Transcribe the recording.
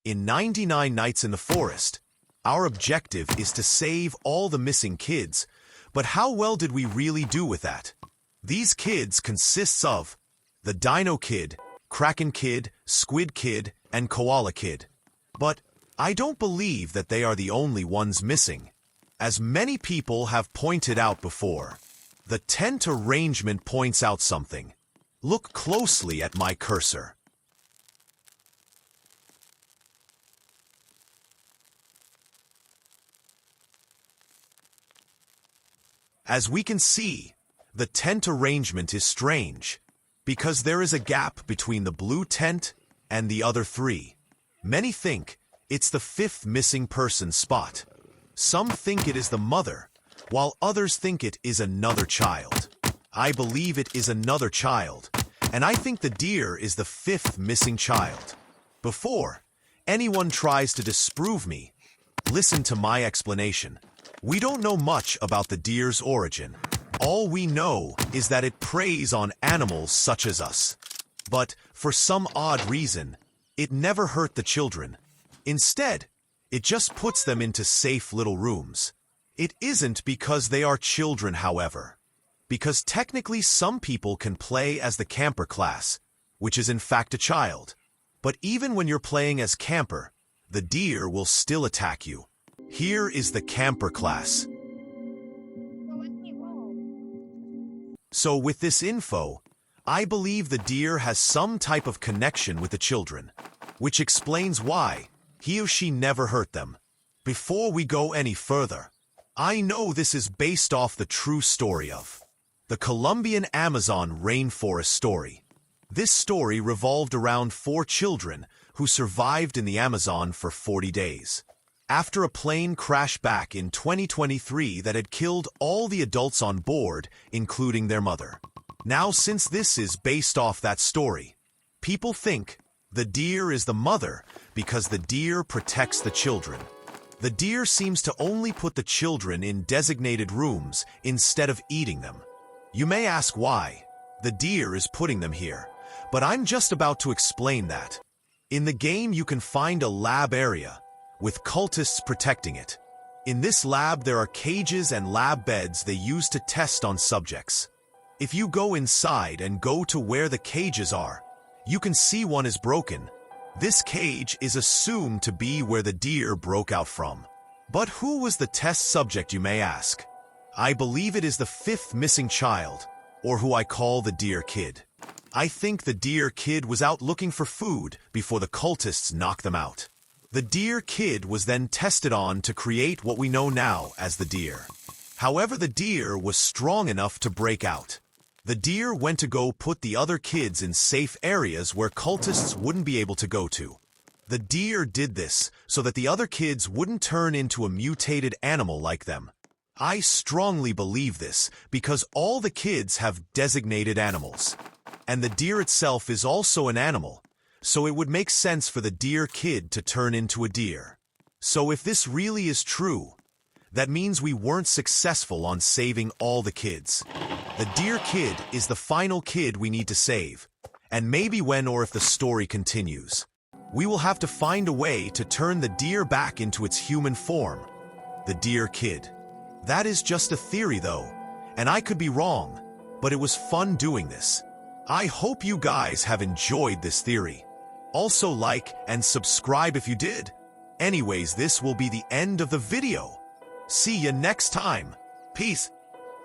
In 99 Nights in the Forest, our objective is to save all the missing kids, but how well did we really do with that? These kids consists of the Dino Kid, Kraken Kid, Squid Kid, and Koala Kid. But I don't believe that they are the only ones missing. As many people have pointed out before, the tent arrangement points out something. Look closely at my cursor. As we can see, the tent arrangement is strange, because there is a gap between the blue tent and the other three. Many think it's the fifth missing person spot. Some think it is the mother, while others think it is another child. I believe it is another child, and I think the deer is the fifth missing child. Before anyone tries to disprove me, listen to my explanation. We don't know much about the deer's origin. All we know is that it preys on animals such as us. But for some odd reason, it never hurt the children. Instead, it just puts them into safe little rooms. It isn't because they are children, however. Because technically some people can play as the camper class, which is in fact a child. But even when you're playing as camper, the deer will still attack you. Here is the camper class. So with this info, I believe the deer has some type of connection with the children, which explains why he or she never hurt them. Before we go any further, I know this is based off the true story of the Colombian Amazon rainforest story. This story revolved around 4 children who survived in the Amazon for 40 days. After a plane crash back in 2023 that had killed all the adults on board, including their mother. Now, since this is based off that story, people think the deer is the mother because the deer protects the children. The deer seems to only put the children in designated rooms instead of eating them. You may ask why the deer is putting them here, but I'm just about to explain that. In the game, you can find a lab area with cultists protecting it. In this lab, there are cages and lab beds they use to test on subjects. If you go inside and go to where the cages are, you can see one is broken. This cage is assumed to be where the deer broke out from. But who was the test subject, you may ask? I believe it is the 5th missing child, or who I call the Deer Kid. I think the Deer Kid was out looking for food before the cultists knocked them out. The Deer Kid was then tested on to create what we know now as the deer. However, the deer was strong enough to break out. The deer went to go put the other kids in safe areas where cultists wouldn't be able to go to. The deer did this so that the other kids wouldn't turn into a mutated animal like them. I strongly believe this because all the kids have designated animals. And the deer itself is also an animal. So it would make sense for the Deer Kid to turn into a deer. So if this really is true, that means we weren't successful on saving all the kids. The Deer Kid is the final kid we need to save. And maybe when or if the story continues, we will have to find a way to turn the deer back into its human form. The Deer Kid. That is just a theory though, and I could be wrong, but it was fun doing this. I hope you guys have enjoyed this theory. Also like and subscribe if you did. Anyways, this will be the end of the video. See you next time. Peace.